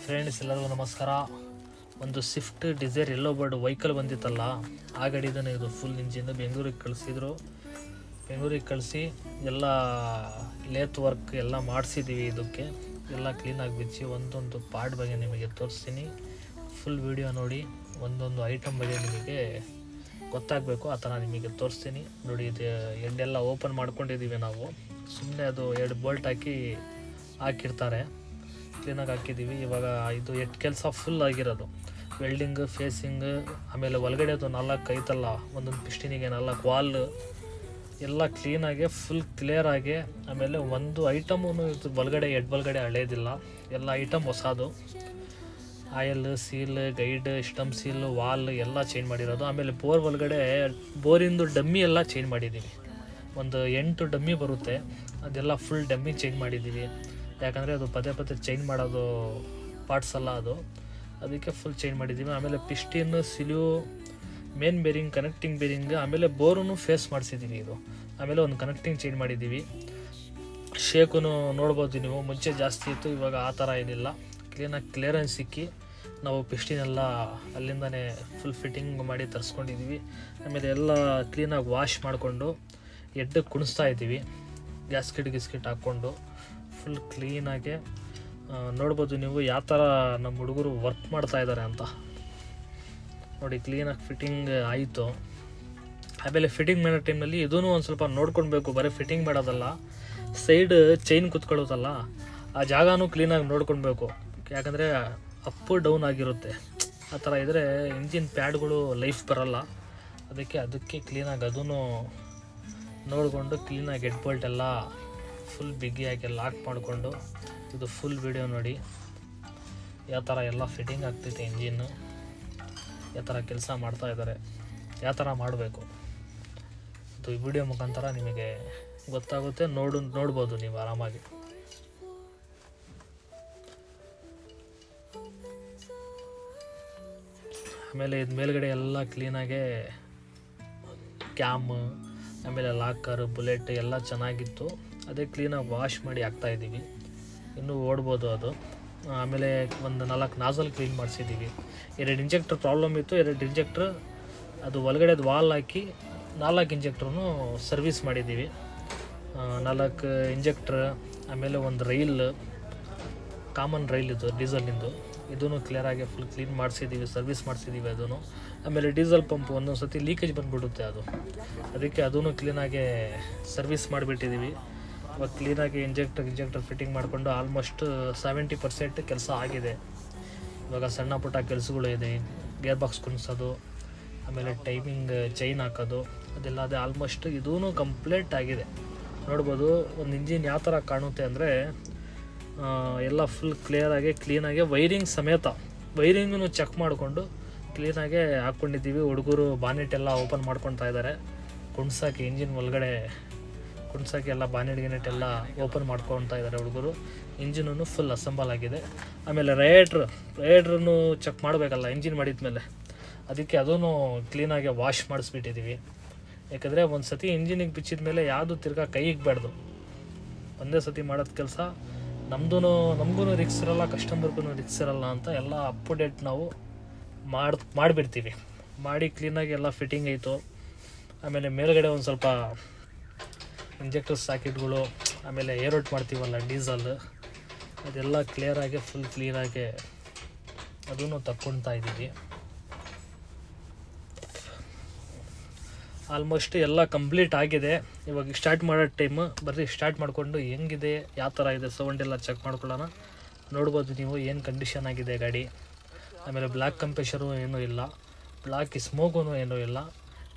Friends ಎಲ್ಲರಿಗೂ ನಮಸ್ಕಾರ. ಒಂದು ಸ್ವಿಫ್ಟ್ ಡಿಸೈರ್ ಎಲ್ಲೋ ಬರ್ಡ್ ವೆಹಿಕಲ್ ಬಂದಿತ್ತಲ್ಲ, ಆ ಗಾಡಿದನೇ ಇದು. ಫುಲ್ ಇಂಜಿನ್ ಬೆಂಗಳೂರಿಗೆ ಕಳಿಸಿದ್ರು. ಬೆಂಗಳೂರಿಗೆ ಕಳಿಸಿ ಎಲ್ಲ ಲೇತ್ ವರ್ಕ್ ಎಲ್ಲ ಮಾಡಿಸಿದ್ದೀವಿ. ಇದಕ್ಕೆ ಎಲ್ಲ ಕ್ಲೀನಾಗಿ ಬಿಚ್ಚಿ ಒಂದೊಂದು ಪಾರ್ಟ್ ಬಗ್ಗೆ ನಿಮಗೆ ತೋರಿಸ್ತೀನಿ. ಫುಲ್ ವಿಡಿಯೋ ನೋಡಿ, ಒಂದೊಂದು ಐಟಮ್ ಬಗ್ಗೆ ನಿಮಗೆ ಗೊತ್ತಾಗಬೇಕು, ಆ ಥರ ನಿಮಗೆ ತೋರಿಸ್ತೀನಿ. ನೋಡಿ, ಇದು ಎಡ್ಡೆಲ್ಲ ಓಪನ್ ಮಾಡ್ಕೊಂಡಿದ್ದೀವಿ ನಾವು. ಸುಮ್ಮನೆ ಅದು 2 ಬೋಲ್ಟ್ ಹಾಕಿರ್ತಾರೆ, ಕ್ಲೀನಾಗಿ ಹಾಕಿದ್ದೀವಿ. ಇವಾಗ ಇದು ಎಟ್ ಕೆಲಸ ಫುಲ್ ಆಗಿರೋದು, ವೆಲ್ಡಿಂಗ್, ಫೇಸಿಂಗ್, ಆಮೇಲೆ ಒಳಗಡೆ ಅದು 4 ಐತಲ್ಲ, ಒಂದೊಂದು ಪಿಸ್ಟಿನಿಗೆ 4 ವಾಲ್ ಎಲ್ಲ ಕ್ಲೀನಾಗಿ ಫುಲ್ ಕ್ಲಿಯರಾಗಿ. ಆಮೇಲೆ ಒಂದು ಐಟಮೂ ಒಳಗಡೆ ಒಳಗಡೆ ಹಳೇದಿಲ್ಲ, ಎಲ್ಲ ಐಟಮ್ ಹೊಸದು. Oil, seal, guide, stump seal, wall ಎಲ್ಲ ಚೇಂಜ್ ಮಾಡಿರೋದು. ಆಮೇಲೆ ಬೋರ್ ಒಳಗಡೆ ಬೋರಿಂದು ಡಮ್ಮಿ ಎಲ್ಲ ಚೇಂಜ್ ಮಾಡಿದ್ದೀವಿ. ಒಂದು 8 ಡಮ್ಮಿ ಬರುತ್ತೆ, ಅದೆಲ್ಲ ಫುಲ್ ಡಮ್ಮಿ ಚೇಂಜ್ ಮಾಡಿದ್ದೀವಿ. ಯಾಕಂದರೆ ಅದು ಪದೇ ಚೇಂಜ್ ಮಾಡೋದು ಪಾರ್ಟ್ಸ್ ಅಲ್ಲ ಅದು, ಅದಕ್ಕೆ ಫುಲ್ ಚೇಂಜ್ ಮಾಡಿದ್ದೀವಿ. ಆಮೇಲೆ ಪಿಸ್ಟಿನ್, ಸಿಲ್ಯೂ, ಮೇನ್ ಬೇರಿಂಗ್, ಕನೆಕ್ಟಿಂಗ್ ಬೇರಿಂಗ್, ಆಮೇಲೆ ಬೋರೂ ಫೇಸ್ ಮಾಡಿಸಿದ್ದೀವಿ ಇದು. ಆಮೇಲೆ ಒಂದು ಕನೆಕ್ಟಿಂಗ್ ಚೇಂಜ್ ಮಾಡಿದ್ದೀವಿ. ಶೇಕು ನೋಡ್ಬೋದು ನೀವು, ಮುಂಚೆ ಜಾಸ್ತಿ ಇತ್ತು, ಇವಾಗ ಆ ಥರ ಏನಿಲ್ಲ. ಕ್ಲೀನಾಗಿ ಕ್ಲಿಯರೆನ್ಸ್ ಸಿಕ್ಕಿ ನಾವು ಪಿಸ್ಟಿನೆಲ್ಲ ಅಲ್ಲಿಂದನೇ ಫುಲ್ ಫಿಟ್ಟಿಂಗ್ ಮಾಡಿ ತರಿಸ್ಕೊಂಡಿದ್ದೀವಿ. ಆಮೇಲೆ ಎಲ್ಲ ಕ್ಲೀನಾಗಿ ವಾಶ್ ಮಾಡಿಕೊಂಡು ಎಡ್ಡಕ್ಕೆ ಕುಣಿಸ್ತಾ ಇದ್ದೀವಿ, ಗಿಸ್ಕಿಟ್ ಹಾಕ್ಕೊಂಡು ಫುಲ್ ಕ್ಲೀನಾಗೆ. ನೋಡ್ಬೋದು ನೀವು ಯಾವ ಥರ ನಮ್ಮ ಹುಡುಗರು ವರ್ಕ್ ಮಾಡ್ತಾ ಇದ್ದಾರೆ ಅಂತ. ನೋಡಿ, ಕ್ಲೀನಾಗಿ ಫಿಟ್ಟಿಂಗ್ ಆಯಿತು. ಆಮೇಲೆ ಫಿಟ್ಟಿಂಗ್ ಮಾಡೋ ಟೈಮ್ನಲ್ಲಿ ಇದೂ ಒಂದು ಸ್ವಲ್ಪ ನೋಡ್ಕೊಳ್ಬೇಕು, ಬರೀ ಫಿಟ್ಟಿಂಗ್ ಮಾಡೋದಲ್ಲ, ಸೈಡ್ ಚೈನ್ ಕುತ್ಕೊಳ್ಳೋದಲ್ಲ, ಆ ಜಾಗನೂ ಕ್ಲೀನಾಗಿ ನೋಡ್ಕೊಳ್ಬೇಕು. ಯಾಕಂದರೆ ಅಪ್ ಡೌನ್ ಆಗಿರುತ್ತೆ, ಆ ಥರ ಇದ್ದರೆ ಇಂಜಿನ್ ಪ್ಯಾಡ್ಗಳು ಲೈಫ್ ಬರಲ್ಲ. ಅದಕ್ಕೆ ಕ್ಲೀನಾಗಿ ಅದೂ ನೋಡಿಕೊಂಡು ಕ್ಲೀನಾಗಿ ಹೆಡ್ ಬೋಲ್ಟ್ ಎಲ್ಲ ಫುಲ್ ಬಿಗಿಯಾಗಿ ಲಾಕ್ ಮಾಡಿಕೊಂಡು ಇದು ಫುಲ್ ವಿಡಿಯೋ ನೋಡಿ ಯಾವ ಥರ ಎಲ್ಲ ಫಿಟ್ಟಿಂಗ್ ಆಗ್ತೈತೆ, ಇಂಜಿನ್ನು ಯಾವ ಥರ ಕೆಲಸ ಮಾಡ್ತಾ ಇದ್ದಾರೆ, ಯಾವ ಥರ ಮಾಡಬೇಕು ಇದು ಈ ವಿಡಿಯೋ ಮುಖಾಂತರ ನಿಮಗೆ ಗೊತ್ತಾಗುತ್ತೆ. ನೋಡ್ಬೋದು ನೀವು ಆರಾಮಾಗಿ. ಆಮೇಲೆ ಇದು ಮೇಲ್ಗಡೆ ಎಲ್ಲ ಕ್ಲೀನಾಗೆ ಕ್ಯಾಮ್, ಆಮೇಲೆ ಲಾಕರ್, ಬುಲೆಟ್ ಎಲ್ಲ ಚೆನ್ನಾಗಿತ್ತು. ಅದೇ ಕ್ಲೀನಾಗಿ ವಾಶ್ ಮಾಡಿ ಹಾಕ್ತಾಯಿದ್ದೀವಿ, ಇನ್ನೂ ಓಡ್ಬೋದು ಅದು. ಆಮೇಲೆ ಒಂದು 4 ನಾಜಲ್ ಕ್ಲೀನ್ ಮಾಡಿಸಿದ್ದೀವಿ. 2 ಇಂಜೆಕ್ಟ್ರ್ ಪ್ರಾಬ್ಲಮ್ ಇತ್ತು, 2 ಇಂಜೆಕ್ಟ್ರ್ ಅದು ಒಳಗಡೆದು ವಾಲ್ ಹಾಕಿ 4 ಇಂಜೆಕ್ಟ್ರೂ ಸರ್ವಿಸ್ ಮಾಡಿದ್ದೀವಿ. 4 ಇಂಜೆಕ್ಟ್ರ್, ಆಮೇಲೆ ಒಂದು ರೈಲ್, ಕಾಮನ್ ರೈಲ್ ಇದು ಡೀಸೆಲಿಂದು, ಇದೂ ಕ್ಲಿಯರಾಗಿ ಫುಲ್ ಕ್ಲೀನ್ ಮಾಡಿಸಿದ್ದೀವಿ, ಸರ್ವಿಸ್ ಮಾಡಿಸಿದ್ದೀವಿ ಅದೂ. ಆಮೇಲೆ ಡೀಸೆಲ್ ಪಂಪ್ ಒಂದೊಂದು ಸತಿ ಲೀಕೇಜ್ ಬಂದುಬಿಡುತ್ತೆ ಅದಕ್ಕೆ ಅದೂ ಕ್ಲೀನಾಗಿ ಸರ್ವಿಸ್ ಮಾಡಿಬಿಟ್ಟಿದ್ದೀವಿ. ಇವಾಗ ಕ್ಲೀನಾಗಿ ಇಂಜೆಕ್ಟರ್ ಫಿಟ್ಟಿಂಗ್ ಮಾಡಿಕೊಂಡು ಆಲ್ಮೋಸ್ಟ್ 70% ಕೆಲಸ ಆಗಿದೆ. ಇವಾಗ ಸಣ್ಣ ಪುಟ್ಟ ಕೆಲಸಗಳು ಇದೆ, ಗೇರ್ ಬಾಕ್ಸ್ ಕುಣಿಸೋದು, ಆಮೇಲೆ ಟೈಮಿಂಗ್ ಚೈನ್ ಹಾಕೋದು, ಅದೆಲ್ಲ ಅದೇ ಆಲ್ಮೋಸ್ಟ್ ಇದೂ ಕಂಪ್ಲೀಟ್ ಆಗಿದೆ. ನೋಡ್ಬೋದು ಒಂದು ಇಂಜಿನ್ ಯಾವ ಥರ ಕಾಣುತ್ತೆ ಅಂದರೆ ಎಲ್ಲ ಫುಲ್ ಕ್ಲೀನಾಗಿ ವೈರಿಂಗ್ ಸಮೇತ ವೈರಿಂಗನ್ನು ಚೆಕ್ ಮಾಡಿಕೊಂಡು ಕ್ಲೀನಾಗೆ ಹಾಕ್ಕೊಂಡಿದ್ದೀವಿ. ಹುಡುಗರು ಬಾನೆಟ್ ಎಲ್ಲ ಓಪನ್ ಮಾಡ್ಕೊತಾ ಇದ್ದಾರೆ, ಕುಣ್ಸೋಕ್ಕೆ ಇಂಜಿನ್ ಒಳಗಡೆ ಕುಣ್ಸೋಕ್ಕೆ ಎಲ್ಲ ಬಾನೆಟ್ ಎಲ್ಲ ಓಪನ್ ಮಾಡ್ಕೊತಾ ಇದ್ದಾರೆ ಹುಡುಗರು. ಇಂಜಿನೂ ಫುಲ್ ಅಸೆಂಬಲ್ ಆಗಿದೆ. ಆಮೇಲೆ ರೈಡ್ರನ್ನು ಚೆಕ್ ಮಾಡಬೇಕಲ್ಲ ಇಂಜಿನ್ ಮಾಡಿದ್ಮೇಲೆ, ಅದಕ್ಕೆ ಅದೂ ಕ್ಲೀನಾಗಿ ವಾಶ್ ಮಾಡಿಸ್ಬಿಟ್ಟಿದ್ದೀವಿ. ಯಾಕಂದರೆ ಒಂದು ಸತಿ ಇಂಜಿನಿಗೆ ಬಿಚ್ಚಿದ ಮೇಲೆ ಯಾವುದು ತಿರ್ಗಾ ಕೈ ಇಕ್ಬಾರ್ದು, ಒಂದೇ ಸತಿ ಮಾಡೋದು ಕೆಲಸ. ನಮಗೂ ರಿಕ್ಸ್ ಇರಲ್ಲ, ಕಸ್ಟಮರ್ಗೂ ರಿಕ್ಸ್ ಇರಲ್ಲ ಅಂತ ಎಲ್ಲ ಅಪ್ ಟು ಡೇಟ್ ನಾವು ಮಾಡಿಬಿಡ್ತೀವಿ. ಮಾಡಿ ಕ್ಲೀನಾಗಿ ಎಲ್ಲ ಫಿಟ್ಟಿಂಗ್ ಆಯಿತು. ಆಮೇಲೆ ಮೇಲ್ಗಡೆ ಒಂದು ಸ್ವಲ್ಪ ಇಂಜೆಕ್ಟರ್ ಸಾಕೆಟ್ಗಳು, ಆಮೇಲೆ ಏರ್ ಔಟ್ ಮಾಡ್ತೀವಲ್ಲ ಡೀಸಲ್, ಅದೆಲ್ಲ ಕ್ಲಿಯರಾಗಿ ಫುಲ್ ಕ್ಲೀನಾಗಿ ಅದೂ ತಕ್ಕೊಳ್ತಾ ಇದ್ದೀವಿ. ಆಲ್ಮೋಸ್ಟ್ ಎಲ್ಲ ಕಂಪ್ಲೀಟ್ ಆಗಿದೆ. ಇವಾಗ ಸ್ಟಾರ್ಟ್ ಮಾಡೋ ಟೈಮು, ಬರ್ರಿ ಸ್ಟಾರ್ಟ್ ಮಾಡಿಕೊಂಡು ಹೆಂಗಿದೆ, ಯಾವ ಥರ ಇದೆ ಸೌಂಡ್ ಎಲ್ಲ ಚೆಕ್ ಮಾಡ್ಕೊಳ್ಳೋಣ. ನೋಡ್ಬೋದು ನೀವು ಏನು ಕಂಡೀಷನ್ ಆಗಿದೆ ಗಾಡಿ. ಆಮೇಲೆ ಬ್ಲ್ಯಾಕ್ ಕಂಪ್ರೆಷರು ಏನೂ ಇಲ್ಲ, ಬ್ಲ್ಯಾಕ್ ಸ್ಮೋಗೂ ಏನೂ ಇಲ್ಲ.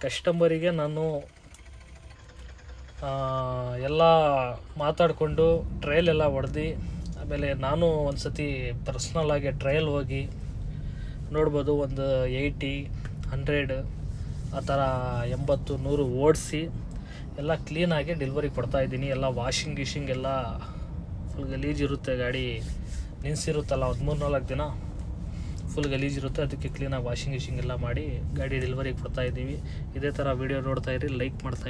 ಕಸ್ಟಮರಿಗೆ ನಾನು ಎಲ್ಲ ಮಾತಾಡಿಕೊಂಡು ಟ್ರಯಲ್ ಎಲ್ಲ ಹೊಡೆದು, ಆಮೇಲೆ ನಾನು ಒಂದು ಸತಿ ಪರ್ಸ್ನಲ್ಲಾಗಿ ಟ್ರಯಲ್ ಹೋಗಿ ನೋಡ್ಬೋದು, ಒಂದು 80, 100 ಆ ಥರ 80, 100 ಓಡಿಸಿ ಎಲ್ಲ ಕ್ಲೀನಾಗಿ ಡೆಲಿವರಿ ಕೊಡ್ತಾಯಿದ್ದೀನಿ. ಎಲ್ಲ ವಾಷಿಂಗ್ ಎಲ್ಲ ಫುಲ್ ಗಲೀಜಿರುತ್ತೆ, ಗಾಡಿ ನಿನ್ಸಿರುತ್ತಲ್ಲ ಒಂದು 3-4 ದಿನ ಫುಲ್ ಗಲೀಜಿರುತ್ತೆ. ಅದಕ್ಕೆ ಕ್ಲೀನಾಗಿ ವಾಷಿಂಗ್ ಎಲ್ಲ ಮಾಡಿ ಗಾಡಿ ಡೆಲಿವರಿಗೆ ಕೊಡ್ತಾಯಿದ್ದೀವಿ. ಇದೇ ಥರ ವೀಡಿಯೋ ನೋಡ್ತಾಯಿರಿ, ಲೈಕ್ ಮಾಡ್ತಾಯಿರಿ.